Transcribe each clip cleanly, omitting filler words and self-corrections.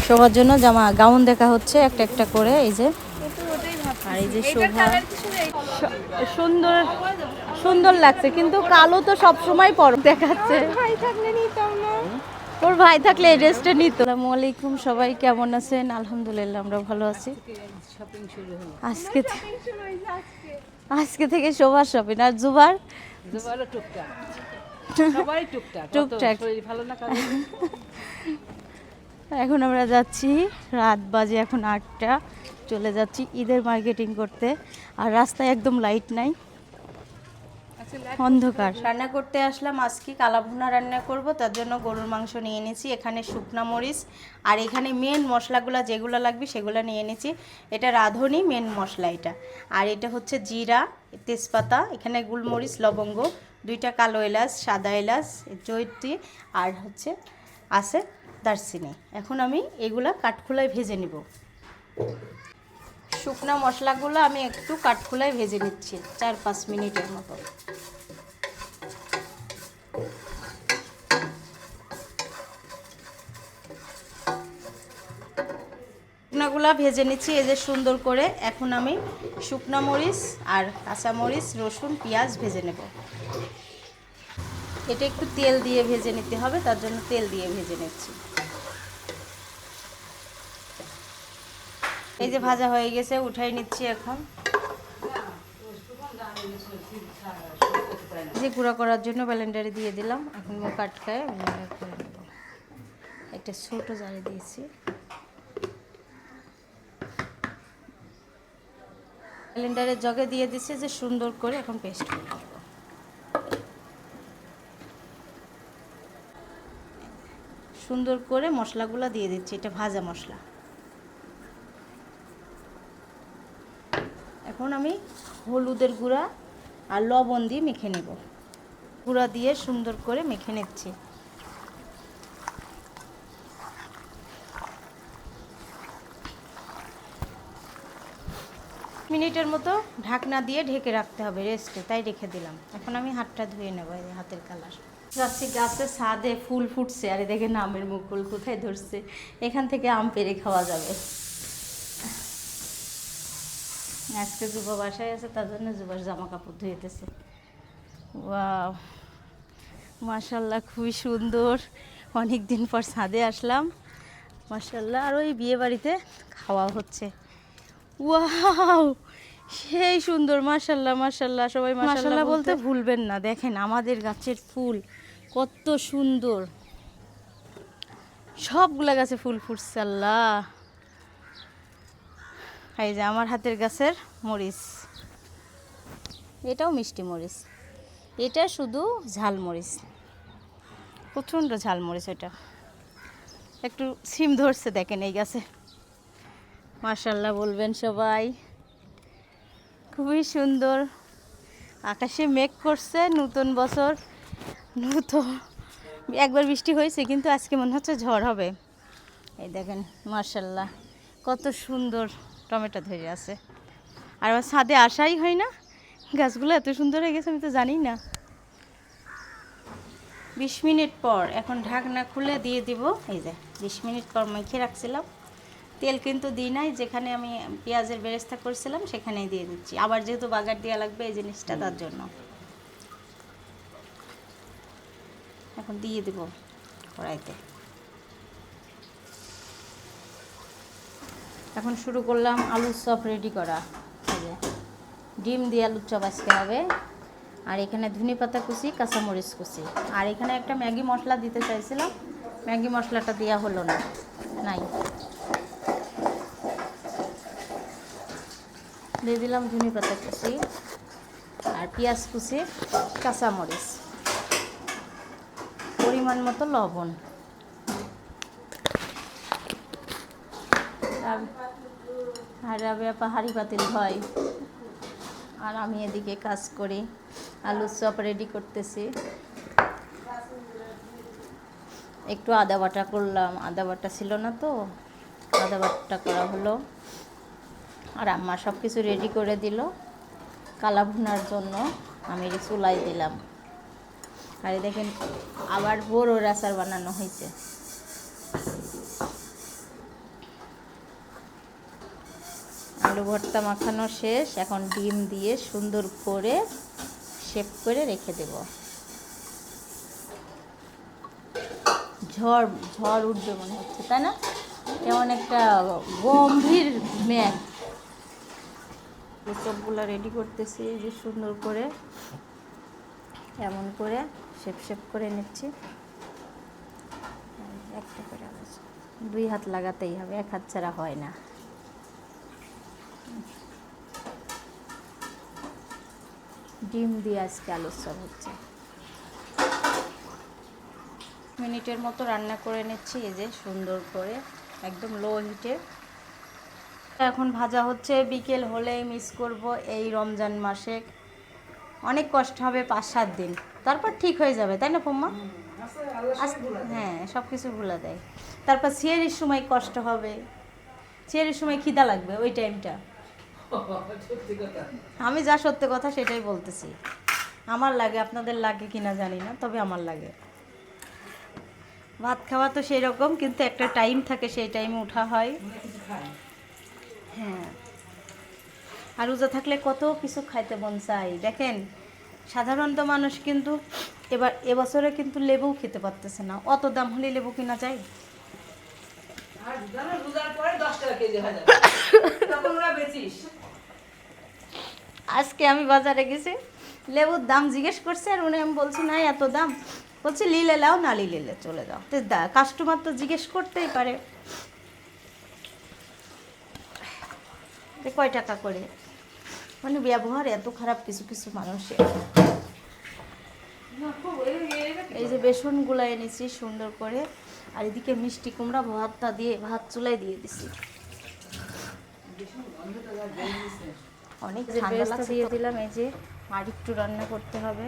শোভার জন্য জামা গাউন দেখা হচ্ছে একটা একটা করে। এই যে আর এই যে শোভা সুন্দর সুন্দর লাগছে, কিন্তু কালো তো সবসময় পর দেখাচ্ছে। ওর ভাই থাকলে এই ড্রেসটা নিত। আসসালামু আলাইকুম, সবাই কেমন আছেন? আলহামদুলিল্লাহ আমরা ভালো আছি। আজকে থেকে শোভার শপিং। আর জুবার টুকটাক। এখন আমরা যাচ্ছি, রাত বাজে এখন 8টা, চলে যাচ্ছি ঈদের মার্কেটিং করতে। আর রাস্তায় একদম লাইট নাই, অন্ধকার। রান্না করতে আসলাম, আজকে কালাভুনা রান্না করব। তার জন্য গরুর মাংস নিয়ে এনেছি, এখানে শুকনা মরিচ আর এখানে মেন মশলাগুলো যেগুলো লাগবে সেগুলো নিয়ে এনেছি। এটা রাঁধুনি মেন মশলা এটা। আর এটা হচ্ছে জিরা, তেজপাতা, এখানে গোলমরিচ, লবঙ্গ, 2টা কালো এলাচ, সাদা এলাচ, জয়ত্রী আর হচ্ছে আছে দারচিনি। এখন আমি এগুলা কাঠখোলায় ভেজে নিব। শুকনা মশলাগুলো আমি একটু কাঠখোলায় ভেজে নিচ্ছি 4-5 মিনিটের মতো। শুকনাগুলা ভেজে নিচ্ছি এই যে সুন্দর করে। এখন আমি শুকনা মরিচ আর কাঁচা মরিচ, রসুন, পেঁয়াজ ভেজে নেব। এটা একটু তেল দিয়ে ভেজে নিতে হবে, তার জন্য তেল দিয়ে ভেজে নিচ্ছি। এই যে ভাজা হয়ে গেছে, উঠাই নিচ্ছি। এখন যে গুঁড়া করার জন্য ব্লেন্ডারে দিয়ে দিলাম। এখন কাটকায় করে নেব। একটা ছোট জারে দিয়েছি। ব্লেন্ডারের জগে দিয়ে দিচ্ছে যে সুন্দর করে এখন পেস্ট করে নেব। সুন্দর করে মশলাগুলো দিয়ে দিচ্ছি, এটা ভাজা মশলা। এখন আমি হলুদের গুঁড়া আর লবণ দিয়ে মেখে নেব। গুঁড়া দিয়ে সুন্দর করে মেখে নিচ্ছি। মিনিটের মতো ঢাকনা দিয়ে ঢেকে রাখতে হবে রেস্টে, তাই রেখে দিলাম। এখন আমি হাতটা ধুয়ে নেব। এই হাতের কালার যাচ্ছি গাছে, ছাদে ফুল ফুটছে। আর দেখে আমের মুকুল কোথায় ধরছে, এখান থেকে আম পেড়ে খাওয়া যাবে। আজকে যুবা বাসায় আছে, তার জন্য যুবার জামা কাপড় ধুয়েতেছে। ওয়াও, মাশাল্লাহ খুবই সুন্দর। অনেক দিন পর ছাদে আসলাম, মাশাল্লাহ। আর ওই বিয়ে বাড়িতে খাওয়া হচ্ছে। ওয়াও, সেই সুন্দর, মাশাল্লাহ মাশাল্লাহ। সবাই মাশাল্লাহ বলতে ভুলবেন না। দেখেন আমাদের গাছের ফুল কত সুন্দর, সবগুলা গাছে ফুল ফুটছে। আল্লাহ, এই যে আমার হাতের গাছের মরিচ, এটাও মিষ্টি মরিচ, এটা শুধু ঝাল মরিচ, প্রচণ্ড ঝাল মরিচ। এটা একটু সিম ধরছে দেখেন এই গাছে। মাশাল্লাহ বলবেন সবাই, খুবই সুন্দর। আকাশে মেঘ করছে, নতুন বছর, নতুন। একবার বৃষ্টি হয়েছে, কিন্তু আজকে মনে হচ্ছে ঝড় হবে। এই দেখেন মাশাল্লাহ কত সুন্দর টমেটো ধরে আছে। আর আমার ছাদে আসাই হয় না, গাছগুলো এত সুন্দর হয়ে গেছে আমি তো জানি না। 20 মিনিট পর এখন ঢাকনা খুলে দিয়ে দিব। এই যে 20 মিনিট পর মেখে রাখছিলাম, তেল কিন্তু দিই নাই। যেখানে আমি পেঁয়াজের বেরেস্তা করছিলাম সেখানেই দিয়ে দিচ্ছি। আবার যেহেতু বাগার দেওয়া লাগবে এই জিনিসটা, তার জন্য এখন দিয়ে দেব কড়াইতে। এখন শুরু করলাম আলুর চপ রেডি করা। এই যে ডিম দিয়ে আলুর চপ আজকে হবে। আর এখানে ধনেপাতা কুচি, কাঁচামরিচ কুচি। আর এখানে একটা ম্যাগি মশলা দিতে চাইছিলাম, ম্যাগি মশলাটা দেওয়া হলো না, নাই। দিয়ে দিলাম ধনেপাতা কুচি আর পেঁয়াজ কুচি, কাঁচামরিচ, পরিমাণ মতো লবণ। আর পাহাড়ি পাতিল হয়, আর আমি এদিকে কাজ করি, আলুর চপ রেডি করতেছি। একটু আদা বাটা করলাম, আদা বাটা ছিল না তো, আদা বাটা করা হলো। আর আম্মা সব কিছু রেডি করে দিল কালা ভুনার জন্য। আমি চুলাই দিলাম। আর দেখেন আবার বড় আচার বানানো হয়েছে। আলু ভর্তা মাখানো শেষ, এখন ডিম দিয়ে সুন্দর করে শেপ করে রেখে দেব। ঝড় ঝড় উঠবে মনে হচ্ছে, তাই না? কেমন একটা গম্ভীর মেঘ। সবগুলো রেডি করতেছি, যে সুন্দর করে এমন করে শেপ শেপ করে নিচ্ছি। একটা করে দুই হাত লাগাতেই হবে, এক হাত ছাড়া হয় না। ডিম দিয়ে আজকে আলুর চপ হচ্ছে। মিনিটের মতো রান্না করে নিচ্ছি, এই যে সুন্দর করে একদম লো হিটে। এখন ভাজা হচ্ছে, বিকেল হলেই মিস করব এই রমজান মাসে। অনেক কষ্ট হবে 5-7 দিন, তারপর ঠিক হয়ে যাবে, তাই না পম্মা? হ্যাঁ, সব কিছু ভুলে দেয়। তারপর সিয়ারির সময় কষ্ট হবে, সিয়ারির সময় খিদা লাগবে, ওই টাইমটা। আমি যা সত্যি কথা সেটাই বলতেছি। আমার লাগে, আপনাদের লাগে কিনা জানি না, তবে আমার লাগে। ভাত খাওয়া তো সেই রকম, কিন্তু একটা টাইম থাকে, সেই টাইমে ওঠা হয়। হ্যাঁ, আর রোজা থাকলে কত কিছু খাইতে মন চাই। দেখেন, সাধারণত মানুষ কিন্তু এবছরে কিন্তু লেবুও খেতে পারতেছে না। অত দাম হলে লেবু কিনা যায়? আজকে আমি বাজারে গেছি, লেবুর দাম জিজ্ঞেস করছে, আর উনি আমি বলছি না এত দাম, বলছে লিলে লাও, না লিলে চলে যাও। তো কাস্টমার তো জিজ্ঞেস করতেই পারে কয় টাকা করে। মানে ব্যবহার এত খারাপ কিছু কিছু মানুষের। এই যে বেসনগুলো এনেছি সুন্দর করে, আর এদিকে মিষ্টি কুমড়া ভর্তা দিয়ে ভাত চুলায় দিয়ে দিছি। অনেক ঠান্ডা লাগছে, দিয়ে দিলাম। এই যে আর একটু রান্না করতে হবে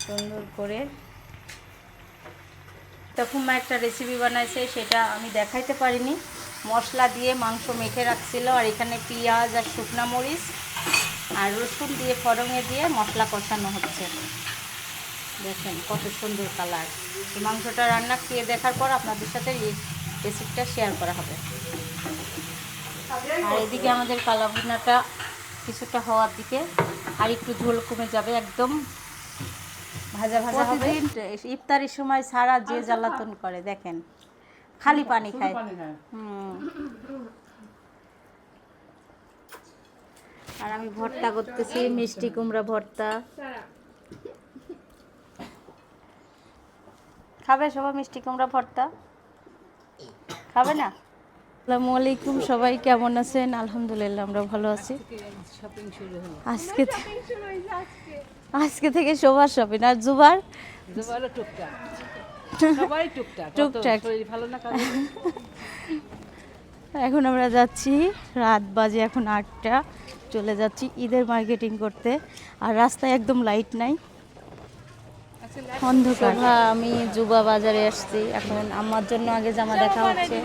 সুন্দর করে। তখন মা একটা রেসিপি বানাইছে, সেটা আমি দেখাইতে পারিনি। মশলা দিয়ে মাংস মেখে রাখছিল, আর এখানে পেঁয়াজ আর শুকনা মরিচ আর রসুন দিয়ে ফড়ঙে দিয়ে মশলা কষানো হচ্ছে। দেখেন কত সুন্দর কালার। মাংসটা রান্না খেয়ে দেখার পর আপনাদের সাথে এই রেসিপিটা শেয়ার করা হবে। আর এদিকে আমাদের কালাভুনাটা কিছুটা হওয়ার দিকে, আর একটু ঝোল কমে যাবে, একদম ভাজা ভাজা হবে। ইফতারির সময় সারা যে জ্বালাতন করে, দেখেন খালি পানি খায়। আর আমি ভর্তা করতেছি, মিষ্টি কুমড়া ভর্তা। খাবে সবাই মিষ্টি কুমড়া ভর্তা? খাবে না? আসসালামু আলাইকুম, সবাই কেমন আছেন? আলহামদুলিল্লাহ আমরা ভালো আছি। আজকে থেকে সবার শপিং, আর জুবার টুকটাক। এখন আমরা যাচ্ছি, রাত বাজে এখন 8টা, চলে যাচ্ছি ঈদের মার্কেটিং করতে। আর রাস্তায় একদম লাইট নাই, অন্ধকার। আমি জুবা বাজারে আসছি, এখন আমার জন্য আগে জামা দেখা হচ্ছে।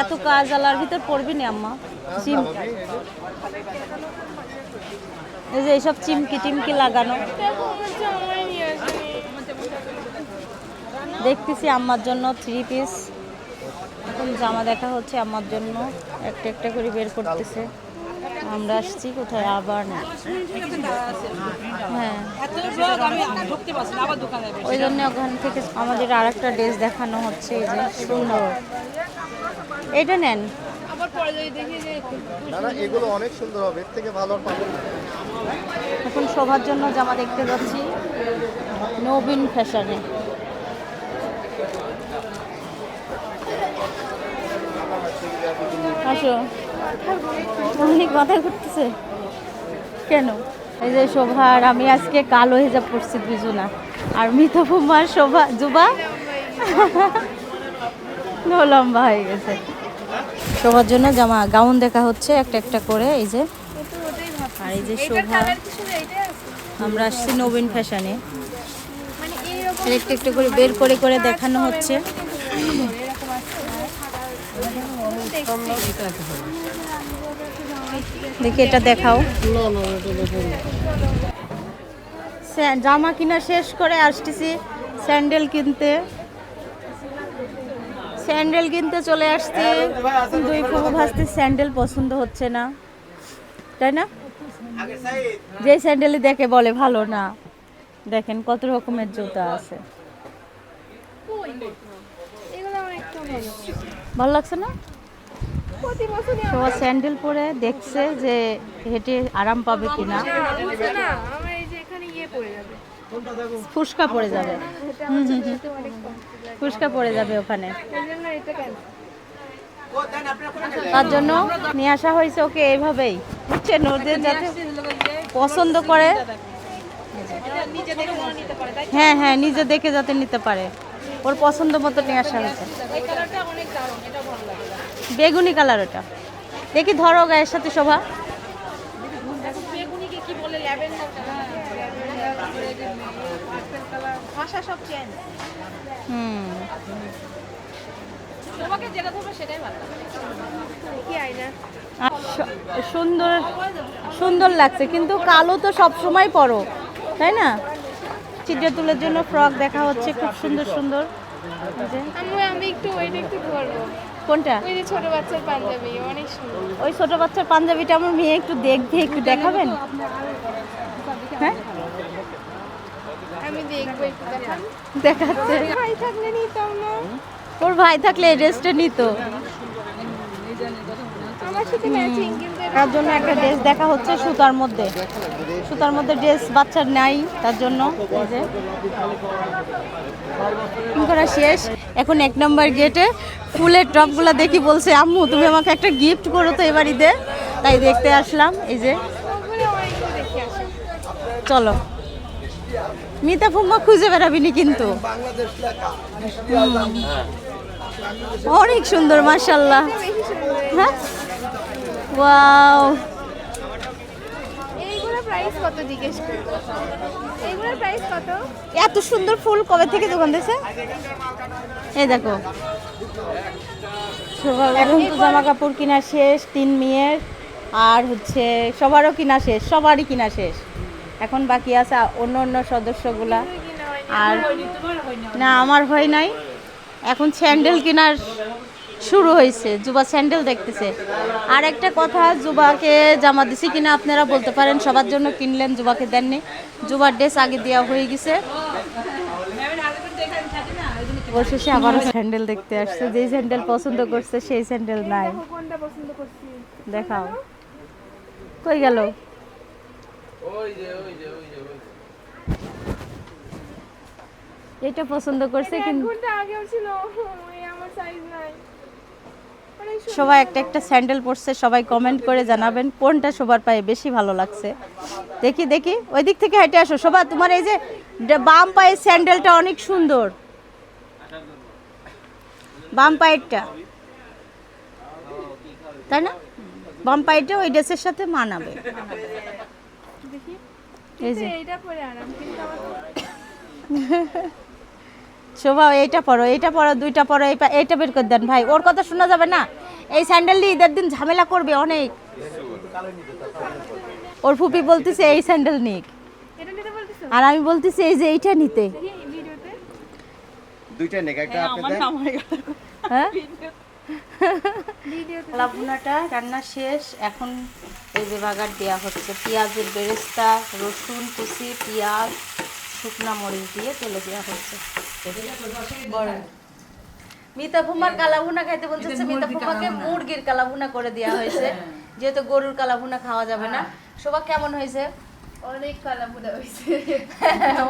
এত কাজ আলার ভিতর পড়বি না আম্মা? এই যে এইসব চিমকি টিমকি লাগানো দেখতেছি আম্মার জন্য 3 পিস। এখন জামা দেখা হচ্ছে আম্মার জন্য, একটা একটা করে বের করতেছে। আমরা আসছি কোথায়? আবার না, হ্যাঁ, ওই জন্য ওখান থেকে আমাদের আর একটা ড্রেস দেখানো হচ্ছে। এই যে সুন্দর, এটা নেন। এগুলো অনেক সুন্দর হবে, এর থেকে ভালো পাবেন না। এখন সবার জন্য জামা দেখতে যাচ্ছি নবীন ফ্যাশনে। আসো, অনেক কথা করতেছে কেন? এই যে শোভা আর আমি আজকে কালো হিজাব পরছি দুজনা, আর মিতফুমার শোভা জুবা লম্বা হয়ে গেছে। সবার জন্য জামা গাউন দেখা হচ্ছে একটা একটা করে। এই যে, আর এই যে শোভা, আমরা আসছি নবীন ফ্যাশনে, একটা একটা করে বের করে করে দেখানো হচ্ছে। দেখি এটা দেখাও। জামা কিনা শেষ করে আসতেছি স্যান্ডেল কিনতে। স্যান্ডেল কিনতে চলে আসছি, দুই ফুফু ভাসতে স্যান্ডেল পছন্দ হচ্ছে না, তাই না? যে স্যান্ডেলই দেখে বলে ভালো না। দেখেন কত রকমের জুতা আছে, ভালো লাগছে না? সবাই স্যান্ডেল পরে দেখছে যে হেঁটে আরাম পাবে কিনা। ফুসকা পড়ে যাবে, ফুসকা পড়ে যাবে ওখানে, তার জন্য নিয়ে আসা হয়েছে ওকে এইভাবেই, বুঝছেন, ওদের যাতে পছন্দ করে। হ্যাঁ হ্যাঁ, নিজে দেখে যাতে নিতে পারে, ওর পছন্দ মতো নিয়ে আসা হয়েছে। বেগুনি কালার ওটা, দেখি ধরো গায়ের সাথে শোভা। সুন্দর সুন্দর লাগছে, কিন্তু কালো তো সব সময় পরো, তাই না? চিত্রা তুলের জন্য ফ্রক দেখা হচ্ছে, খুব সুন্দর সুন্দর। আমি একটু ওইটা একটু করবো। কোনটা? ওই যে ছোট বাচ্চার পাঞ্জাবি অনেক সুন্দর। ওই ছোট বাচ্চার পাঞ্জাবিটা আমার মেয়ে একটু দেখবে, একটু দেখাবেন? হ্যাঁ আমি দেখবো, একটু দেখান। দেখাচ্ছে। ভাই থাকলে নিতাম না, ওর ভাই থাকলে এই ড্রেসটা নিত, আমার সাথে ম্যাচিং, কিন্তু তার জন্য একটা ড্রেস দেখা হচ্ছে সুতার মধ্যে। সুতার মধ্যে ড্রেস বাচ্চার নাই, তার জন্য এই যে কি করা শেষ। এখন 1 নম্বর গেটে ফুলের টপগুলো দেখি, বলছে আম্মু তুমি আমাকে একটা গিফট করো তো এবারিতে, তাই দেখতে আসলাম। এই যে ওগুলো অনেকগুলো দেখে আসি। চলো, মিতা ফুম্মা খুঁজে বেড়াবিনি কিন্তু। অনেক সুন্দর মাশাআল্লাহ। বেশি সুন্দর। হ্যাঁ, ওয়াও, এইগুলোর প্রাইস কত জিজ্ঞেস করবো? এইগুলোর প্রাইস কত? এত সুন্দর ফুল কবে থেকে দোকান দিয়েছে? এই দেখো, এখন তো জামা কাপড় কিনা শেষ 3 মেয়ের, আর হচ্ছে সবারও কিনা শেষ, সবারই কিনা শেষ। এখন বাকি আছে অন্য অন্য সদস্যগুলা। আর না, আমার হয় নাই। এখন স্যান্ডেল কেনার শুরু হয়েছে, জুবা স্যান্ডেল দেখতেছে। আর একটা কথা, জুবাকে জামা দিছি কিনা আপনারা বলতে পারেন, সবার জন্য কিনলেন, জুবাকে দেননি। জুবার ড্রেস আগে দেওয়া হয়ে গেছে। অবশেষে আবারও স্যান্ডেল দেখতে আসছে, যেই স্যান্ডেল পছন্দ করছে সেই স্যান্ডেল নাই। দেখো কোনটা পছন্দ করছি। দেখাও, কই গেল? এটা পছন্দ করছে, কিন্তু কোনটা আগেও ছিল, ওই আমার সাইজ নাই। অনেক সুন্দর। সবাই একটা একটা স্যান্ডেল পরছে, সবাই কমেন্ট করে জানাবেন কোনটা সবার পায়ে বেশি ভালো লাগছে। দেখি দেখি, ওই দিক থেকে হেঁটে আসো শোভা, তোমার এই যে বাম পায়ের স্যান্ডেলটা অনেক সুন্দর, বাম পায়েরটা, তাই না? বাম পায়েরটা ওই ড্রেসের সাথে মানাবে। দেখি, এই যে এইটা পরে আরাম, কিন্তু আমার শোভা এইটা পরো, এইটা পরো, দুইটা পরো, এইটা বের করে দেন ভাই, ওর কথা শোনা যাবে না। এই স্যান্ডেল দিয়ে ঈদের দিন ঝামেলা করবে অনেক। ওর ফুপি বলতেছে এই স্যান্ডেল নিক, এটা নিতে বলতেছো? আর আমি বলতেছি এই যে এইটা নিতে। দেখি ভিডিওতে। দুইটা নেক, একটা আপনি দেন। হ্যাঁ, ভিডিওতে কালাভুনাটা রান্না শেষ। এখন এই যে বাগার দেওয়া হচ্ছে, পেঁয়াজের বেরেস্তা, রসুন কুচি, পেঁয়াজ, শুকনা মরিচ দিয়ে তেলে দেওয়া হচ্ছে। বড় মিতা ফুমার কালাভুনা খাইতে বলতেছে, মিতা ফুমাকে মুরগির কালাভুনা করে দেওয়া হয়েছে, যেহেতু গরুর কালাভুনা খাওয়া যাবে না। শোভা কেমন হয়েছে? অনেক কালাপুরা হয়েছে।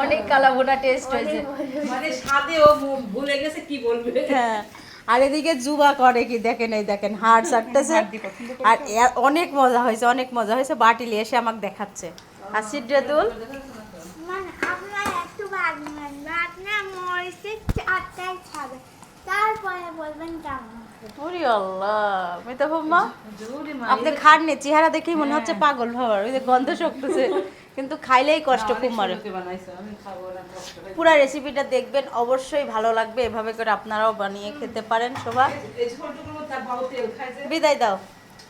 অনেক কালাভুনা টেস্ট হয়েছে, মানে স্বাদে ও ভুলে গেছে কি বলবে। হ্যাঁ। আর এদিকে জুবা করে কি দেখেন, এই দেখেন হাড় চাটতেছে। আর অনেক মজা হয়েছে, অনেক মজা হয়েছে। বাটিলে এসে আমাকে দেখাচ্ছে। আর সিদ্রাতুল মানে আপনার একটু ভাগ নেন, ভাগ না মরিচে চারটায় খাবে, তারপরে বলবেন কেমন। ওরে আল্লাহ, মিতা ফুম্মা আপনি খাননি, চেহারা দেখেই মনে হচ্ছে পাগল ভাবার, ওই যে গন্ধ শক্তছে, কিন্তু খাইলেই কষ্ট খুব মারে। পুরো রেসিপিটা দেখবেন, অবশ্যই ভালো লাগবে। এভাবে করে আপনারাও বানিয়ে খেতে পারেন। শোভা বিদায় দাও,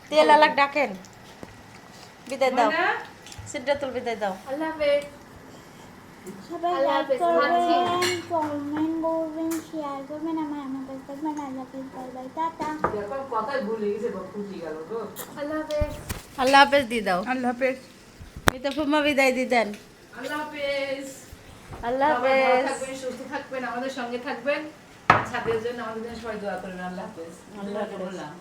তেল আলাক ডাকেন, বিদায় দাও। সিদ্ধাতুল বিদায় দাও। আল্লাহ হাফেজ। সবাই আল্লাহ লাইক হাফেজ, করবেন, কমেন্ট করবেন, শেয়ার করবেন, আমার কাছে থাকবেন। আল্লাহ হাফেজ, বাই বাই, টাটা। এখন কথাই ভুলে গেছে বা ফুটি গেল গো। আল্লাহ হাফেজ। আল্লাহ হাফেজ দিয়ে দাও। আল্লাহ হাফেজ। মিতা ফুম্মা বিদায় দিতেন। আল্লাহ হাফেজ। আল্লাহ সবাই ভালো হাফেজ। থাকবেন, সুস্থ থাকবেন, আমাদের সঙ্গে থাকবেন। ছাদের জন্য আমাদের জন্য সবাই দোয়া করবেন। আল্লাহ হাফেজ। আল্লাহ হাফেজ। বললাম